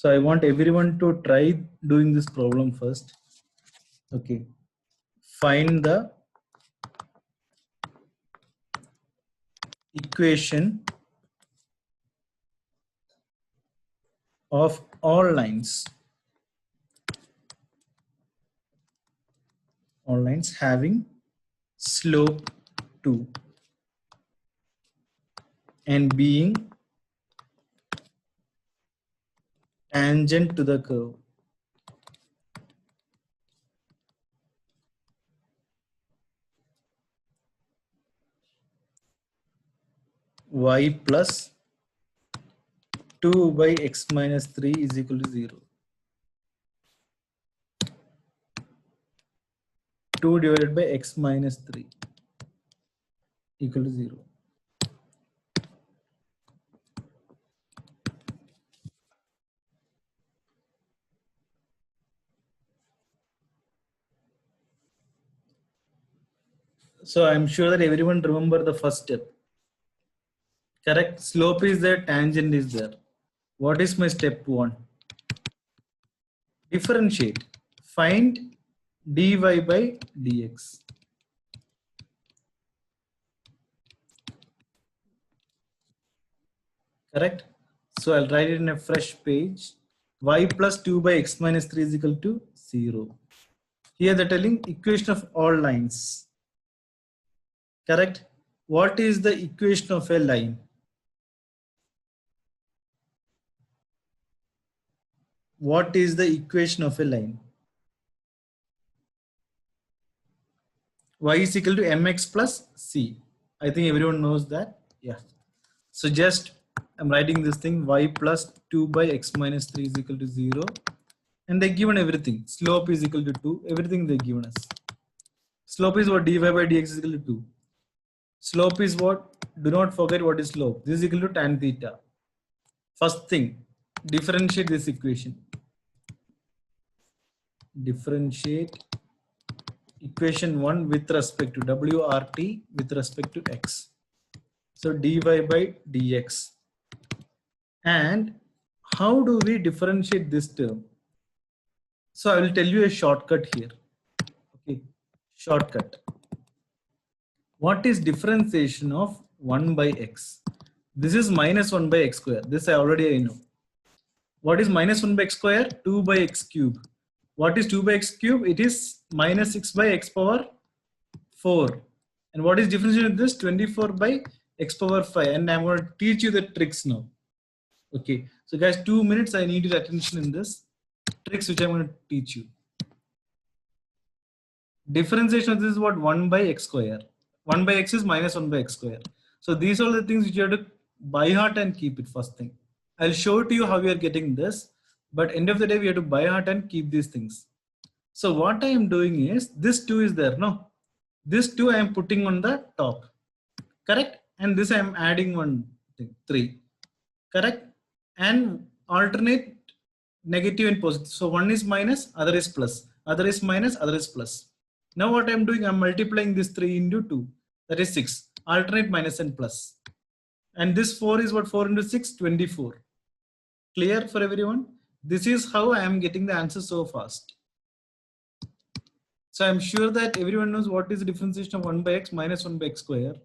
So I want everyone to try doing this problem first. Okay. Find the equation of all lines having slope 2 and being tangent to the curve. Y plus 2 by x minus 3 is equal to 0. 2 divided by x minus 3 equal to 0. So I'm sure that everyone remember the first step. Correct? Slope is there, tangent is there. What is my step 1? Differentiate. Find dy by dx. Correct? So I'll write it in a fresh page. Y plus 2 by x minus 3 is equal to 0. Here they're telling equation of all lines. Correct? What is the equation of a line? What is the equation of a line? Y is equal to mx plus c. I think everyone knows that. Yeah. So just I'm writing this thing, y plus 2 by x minus 3 is equal to 0. And they given everything. Slope is equal to 2. Everything they given us. Slope is what? Dy by dx is equal to 2. Slope is what? Do not forget what is slope. This is equal to tan theta. First thing, differentiate this equation. Differentiate equation 1 with respect to WRT with respect to x. So dy by dx. And how do we differentiate this term? So I will tell you a shortcut here. Okay, shortcut. What is differentiation of 1 by x? This is minus 1 by x square. This I already know. What is minus 1 by x square? 2 by x cube. What is 2 by x cube? It is minus 6 by x power 4. And what is differentiation of this? 24 by x power 5. And I'm going to teach you the tricks now. Okay. So guys, 2 minutes. I need your attention in this tricks which I'm going to teach you. Differentiation of this is what? 1 by x square. 1 by x is minus 1 by x square. So these are the things which you have to by heart and keep it first thing. I'll show to you how we are getting this, but end of the day we have to by heart and keep these things. So what I am doing is this 2 is there, no? This 2 I am putting on the top, correct? And this I am adding one thing, 3, correct? And alternate negative and positive. So one is minus, other is plus, other is minus, other is plus. Now what I'm doing, I'm multiplying this 3 into 2, that is 6, alternate minus and plus. And this 4 is what? 4 into 6, 24. Clear for everyone? This is how I am getting the answer so fast. So I'm sure that everyone knows what is the differentiation of 1 by x minus 1 by x square.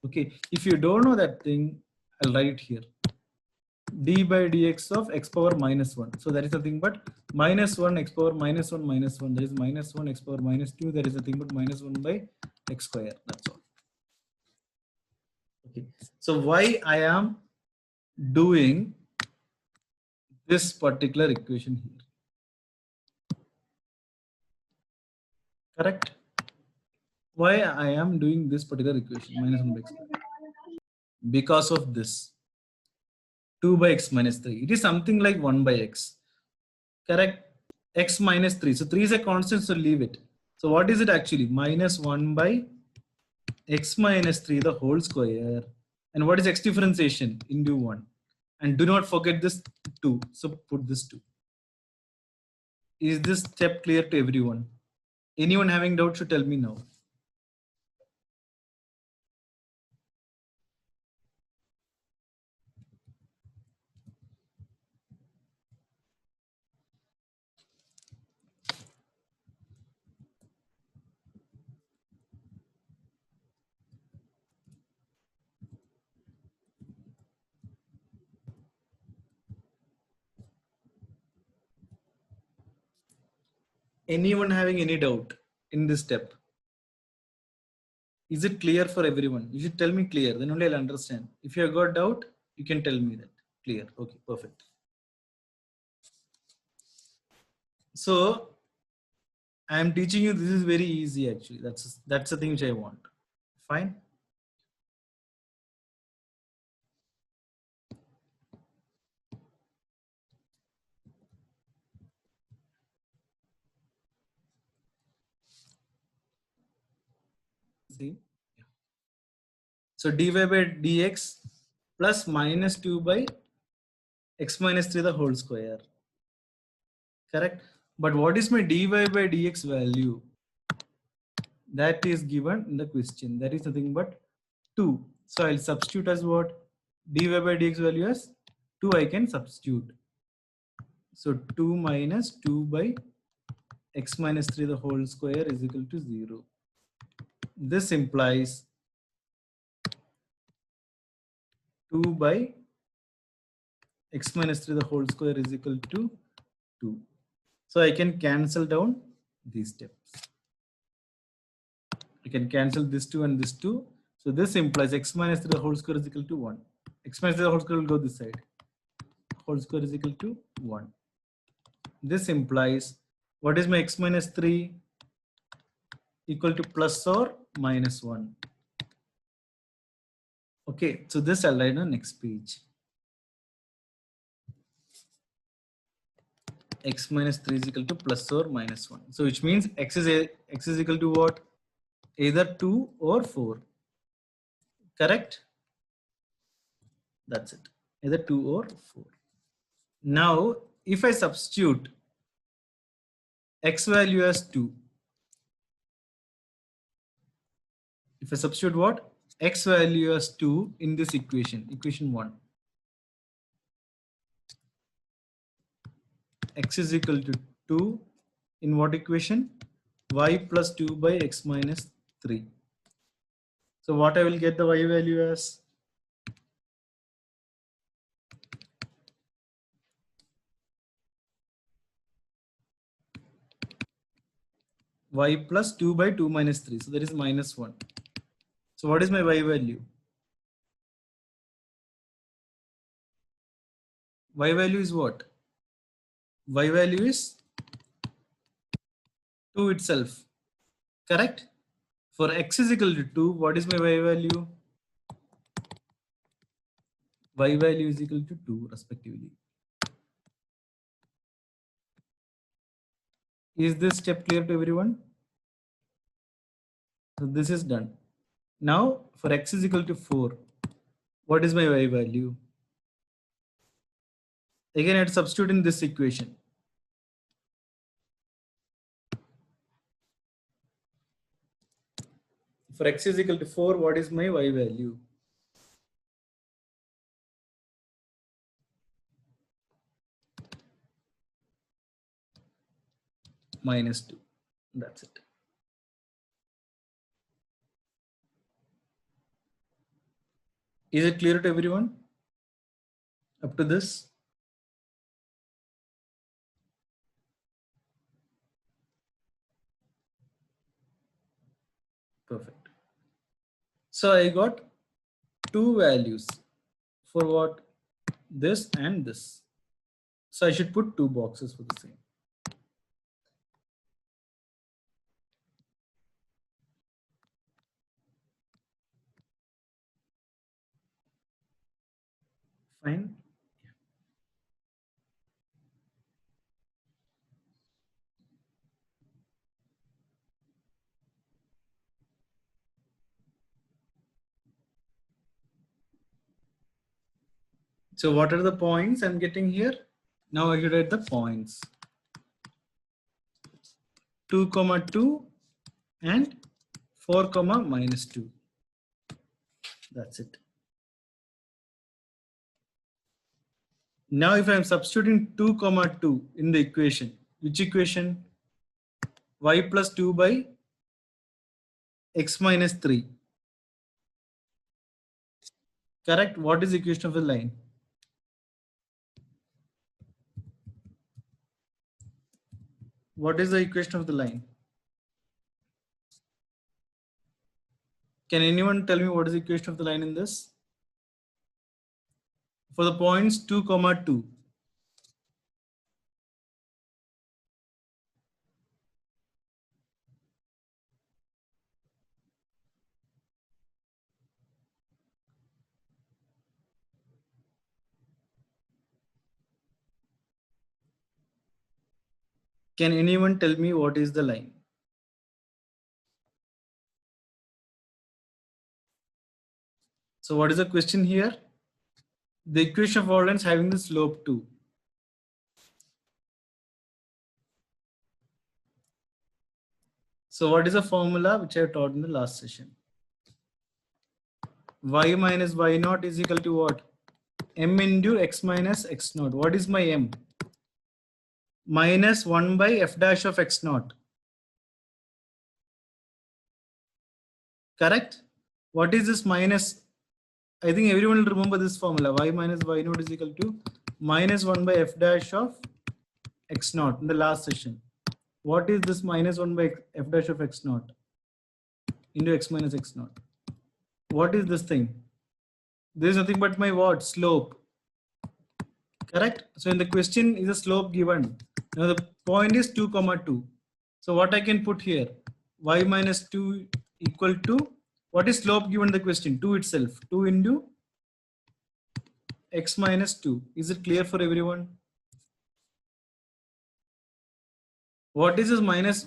Okay, if you don't know that thing, I'll write it here. D by dx of x power minus 1. So that is nothing but minus 1 x power minus 1 minus 1. That is minus 1 x power minus 2. That is nothing but minus 1 by x square. That's all. Okay. So why I am doing this particular equation here? Correct? Why I am doing this particular equation minus 1 by x square? Because of this 2 by x minus 3. It is something like 1 by x. Correct? X minus 3. So 3 is a constant, so leave it. So what is it actually? Minus 1 by x minus 3 the whole square. And what is x differentiation? Into 1. And do not forget this 2. So put this 2. Is this step clear to everyone? Anyone having doubt should tell me now. Anyone having any doubt in this step? Is it clear for everyone? You should tell me clear, then only I'll understand. If you have got doubt, you can tell me that. Clear. Okay, perfect. So I am teaching you, this is very easy actually. That's the thing which I want. Fine. See. So dy by dx plus minus 2 by x minus 3 the whole square. Correct. But what is my dy by dx value? That is given in the question. That is nothing but 2. So I'll substitute as what? Dy by dx value as 2 I can substitute. So 2 minus 2 by x minus 3 the whole square is equal to 0. This implies 2 by x minus 3 the whole square is equal to 2. So I can cancel down these steps. I can cancel this 2 and this 2. So this implies x minus 3 the whole square is equal to 1. X minus 3 the whole square will go this side. Whole square is equal to 1. This implies, what is my x minus 3 equal to plus or minus 1? Okay, so this I'll write on next page. X minus 3 is equal to plus or minus 1. So which means x is equal to what? Either 2 or 4. Correct? That's it. Either 2 or 4. Now, if I substitute x value as 2, if I substitute what? X value as 2 in this equation, equation 1. X is equal to 2 in what equation? Y plus 2 by x minus 3. So what I will get the y value as? Y plus 2 by 2 minus 3. So that is minus 1. So what is my y value? Y value is what? Y value is 2 itself. Correct? For x is equal to 2, what is my y value? Y value is equal to 2 respectively. Is this step clear to everyone? So this is done. Now for x is equal to 4, what is my y value? Again, I have to substitute in this equation. For x is equal to 4, what is my y value? Minus 2. That's it. Is it clear to everyone up to this? Perfect. So I got two values for what? This and this. So I should put two boxes for the same. Fine. So what are the points I'm getting here? Now I should write the points. 2, 2 and 4, minus 2. That's it. Now if I'm substituting 2, 2 in the equation, which equation? Y plus 2 by x minus 3. Correct? What is the equation of the line? What is the equation of the line? Can anyone tell me what is the equation of the line in this? For the points 2, 2. Can anyone tell me what is the line? So what is the question here? The equation of all lines having the slope 2. So what is the formula which I taught in the last session? Y minus y naught is equal to what? M into x minus x naught. What is my m? Minus 1 by f dash of x naught. Correct? What is this minus? I think everyone will remember this formula. Y minus y naught is equal to minus 1 by f dash of x naught in the last session. What is this minus 1 by f dash of x naught into x minus x naught? What is this thing? There is nothing but my what? Slope. Correct? So in the question is a slope given. Now the point is 2, 2. So what I can put here? Y minus 2 equal to, what is slope given in the question? 2 itself. 2 into x minus 2. Is it clear for everyone? What is this minus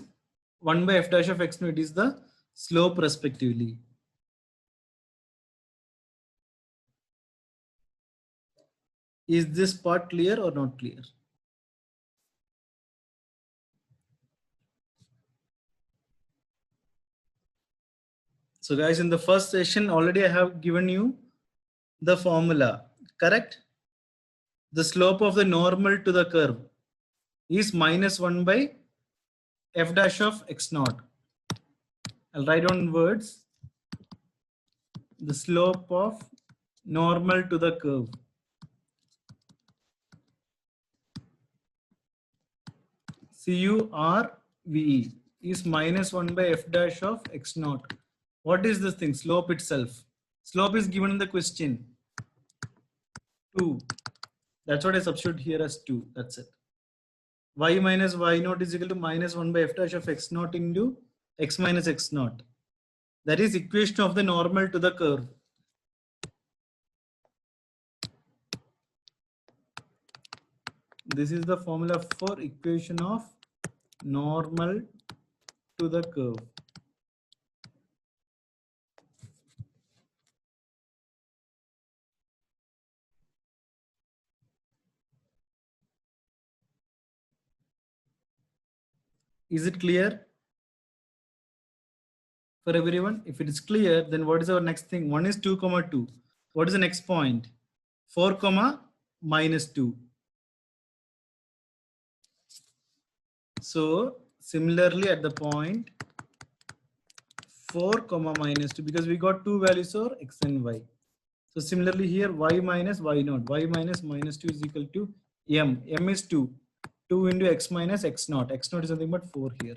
1 by f dash of x naught? It is the slope respectively. Is this part clear or not clear? So guys, in the first session already I have given you the formula, correct? The slope of the normal to the curve is minus 1 by f dash of x naught. I'll write down words. The slope of normal to the curve CURVE is minus 1 by f dash of x naught. What is this thing? Slope itself. Slope is given in the question. 2. That's what I substitute here as 2. That's it. Y minus y naught is equal to minus 1 by f dash of x naught into x minus x naught. That is equation of the normal to the curve. This is the formula for equation of normal to the curve. Is it clear for everyone? If it is clear, then what is our next thing? One is 2, 2. What is the next point? 4, minus 2. So similarly at the point 4, minus 2, because we got two values for x and y. So similarly here y minus y naught. Y minus minus 2 is equal to m. M is 2. 2 into x minus x naught. X naught is nothing but 4 here.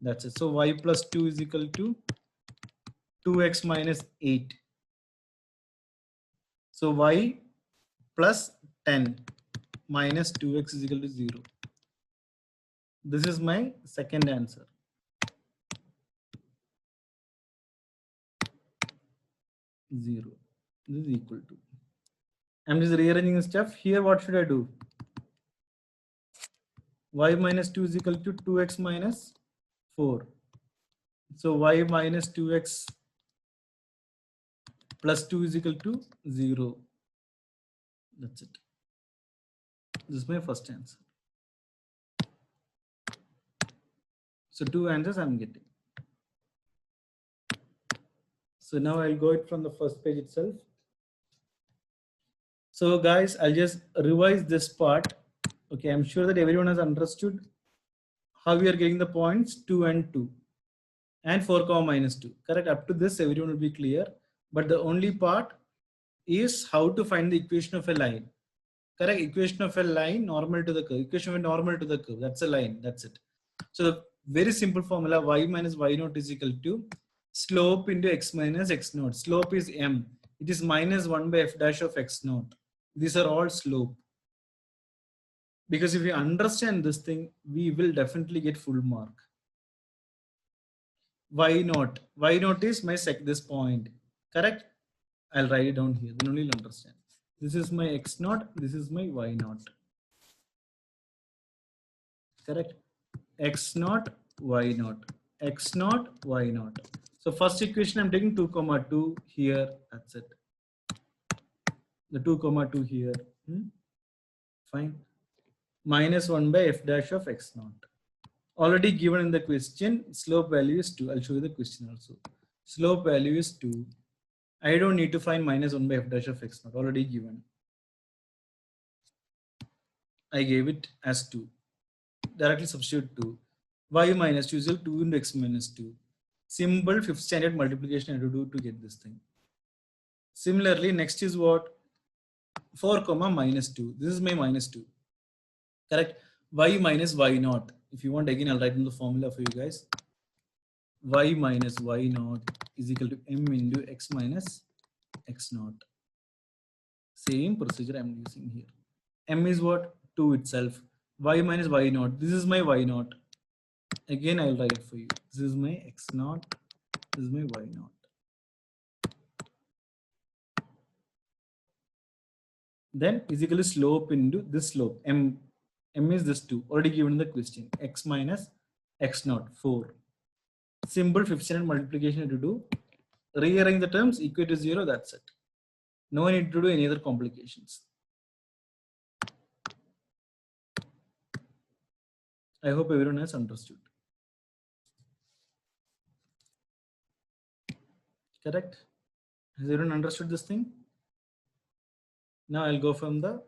That's it. So y plus 2 is equal to 2x minus 8. So y plus 10 minus 2x is equal to 0. This is my second answer. 0. This is equal to. I'm just rearranging the stuff. Here what should I do? Y minus 2 is equal to 2x minus 4. So y minus 2x plus 2 is equal to 0. That's it. This is my first answer. So 2 answers I'm getting. So now I'll go it from the first page itself. So guys, I'll just revise this part. Okay, I'm sure that everyone has understood how we are getting the points 2 and 2 and 4, minus 2. Correct? Up to this, everyone will be clear. But the only part is how to find the equation of a line. Correct? Equation of a line normal to the curve. Equation of a normal to the curve. That's a line. That's it. So the very simple formula y minus y naught is equal to slope into x minus x naught. Slope is m. It is minus 1 by f dash of x naught. These are all slope. Because if we understand this thing, we will definitely get full mark. Y naught. Y naught is my this point. Correct? I'll write it down here. Then only you'll understand. This is my x naught. This is my y naught. Correct? X naught, y naught. X naught, y naught. So first equation I'm taking 2 comma 2 here. That's it. The 2 comma 2 here. Fine. Minus 1 by f dash of x naught. Already given in the question, slope value is 2. I'll show you the question also. Slope value is 2. I don't need to find minus 1 by f dash of x naught. Already given. I gave it as 2. Directly substitute 2. Y minus 2 is equal to 2 into x minus 2. Simple 5th standard multiplication I have to do to get this thing. Similarly, next is what? 4 comma minus 2. This is my minus 2. Correct? Y minus y naught. If you want, again, I'll write in the formula for you guys. Y minus y naught is equal to m into x minus x naught. Same procedure I'm using here. M is what? 2 itself. Y minus y naught. This is my y naught. Again, I'll write it for you. This is my x naught. This is my y naught. Then is equal to slope into this slope. M is this 2. Already given in the question. X minus x naught. 4. Simple 5th standard multiplication to do. Rearrange the terms, equate to 0. That's it. No need to do any other complications. I hope everyone has understood. Correct? Has everyone understood this thing? Now I'll go from the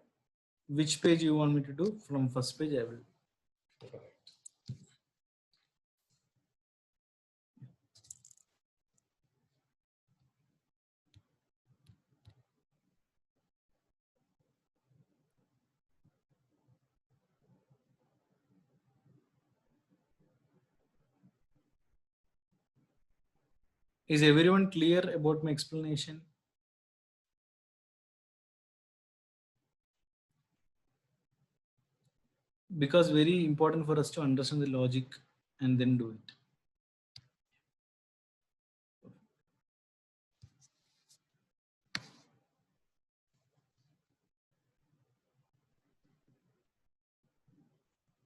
which page you want me to do. From first page I will. Is everyone clear about my explanation? Because very important for us to understand the logic and then do it.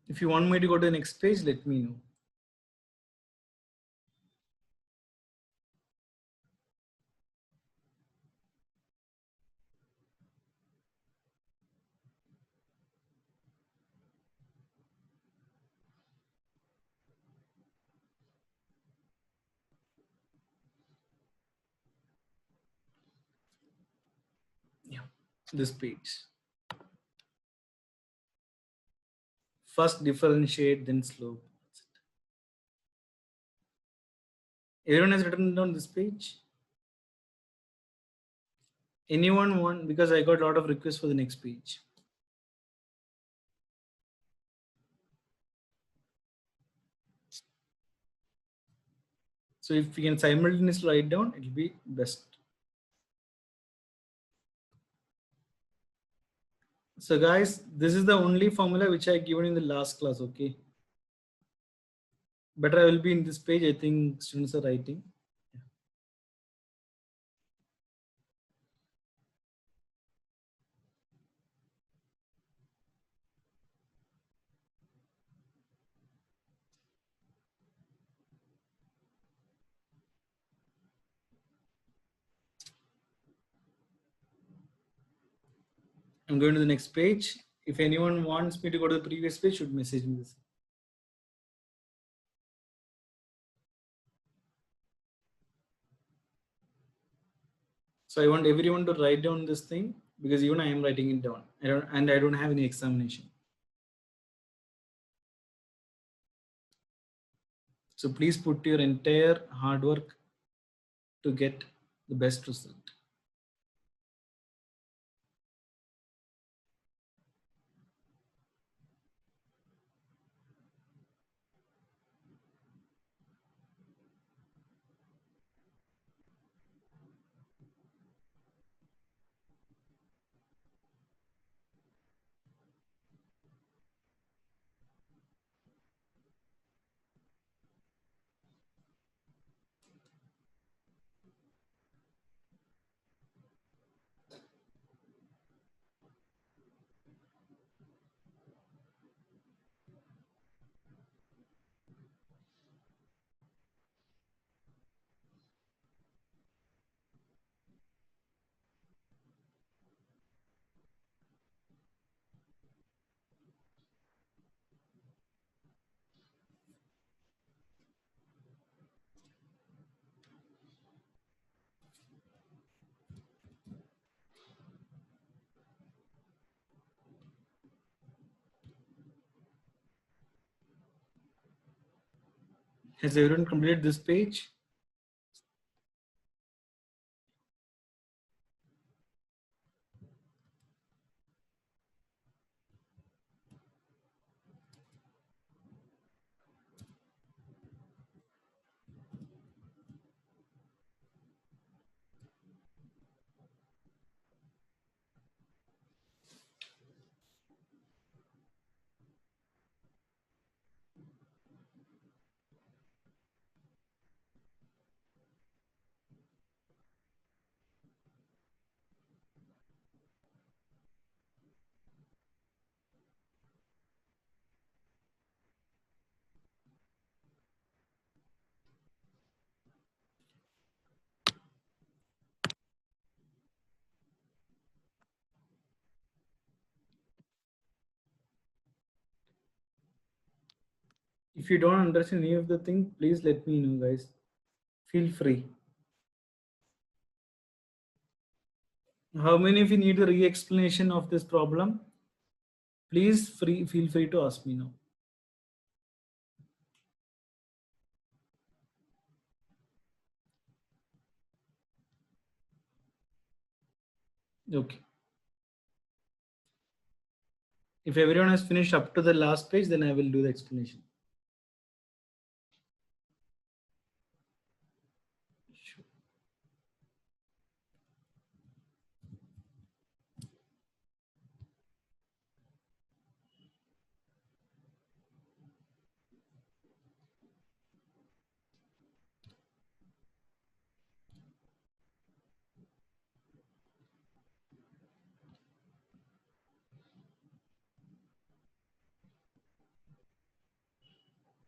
If you want me to go to the next page, let me know. Yeah, this page. First differentiate, then slope. Everyone has written down this page? Anyone want? Because I got a lot of requests for the next page. So if we can simultaneously write down, it will be best. So guys, this is the only formula which I given in the last class, okay? Better I will be in this page, I think students are writing. I'm going to the next page. If anyone wants me to go to the previous page, should message me this. So I want everyone to write down this thing because even I am writing it down. I don't have any examination. So please put your entire hard work to get the best result. Has everyone completed this page? If you don't understand any of the thing, please let me know, guys. Feel free. How many of you need a re-explanation of this problem? Please feel free to ask me now. Okay. If everyone has finished up to the last page, then I will do the explanation. Sure.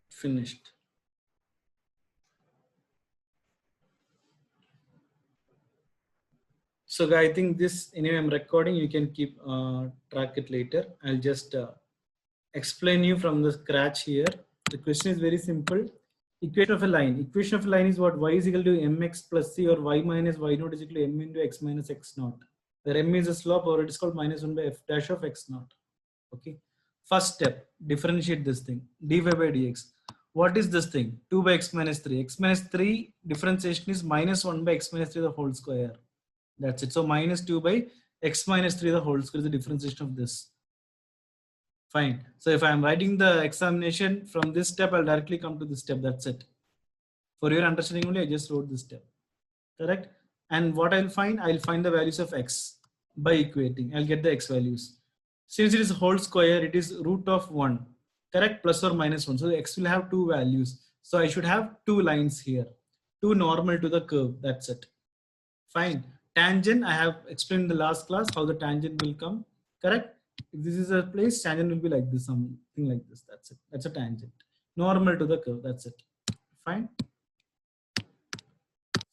Finished. So I think this, anyway, I'm recording. You can keep track it later. I'll just explain you from the scratch here. The question is very simple. Equation of a line. Equation of a line is what? Y is equal to mx plus c, or y minus y naught is equal to m into x minus x naught. Where m is a slope, or it is called minus 1 by f dash of x naught. Okay. First step, differentiate this thing. dy by dx. What is this thing? 2 by x minus 3. X minus 3 differentiation is minus 1 by x minus 3 the whole square. That's it. So minus 2 by x minus 3 the whole square is the differentiation of this. Fine. So if I'm writing the examination from this step, I'll directly come to this step. That's it. For your understanding only, I just wrote this step. Correct? And what I'll find the values of x by equating. I'll get the x values. Since it is a whole square, it is root of 1. Correct? Plus or minus 1. So x will have two values. So I should have two lines here. Two normal to the curve. That's it. Fine. Tangent, I have explained in the last class how the tangent will come. Correct? If this is a place, tangent will be like this, something like this. That's it. That's a tangent. Normal to the curve. That's it. Fine.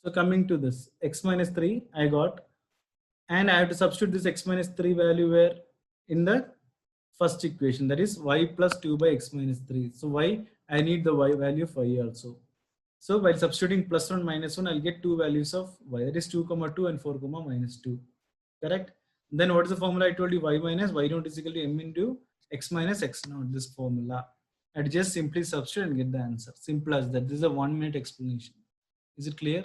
So coming to this, x minus 3, I got. And I have to substitute this x minus 3 value where? In the first equation. That is y plus 2 by x minus 3. So y, I need the y value of y also. So by substituting plus 1 minus 1, I'll get two values of y. That is 2 comma 2 and 4 comma minus 2. Correct? Then what is the formula I told you? Y minus y naught is equal to m into x minus x naught. This formula. I just simply substitute and get the answer. Simple as that. This is a 1 minute explanation. Is it clear?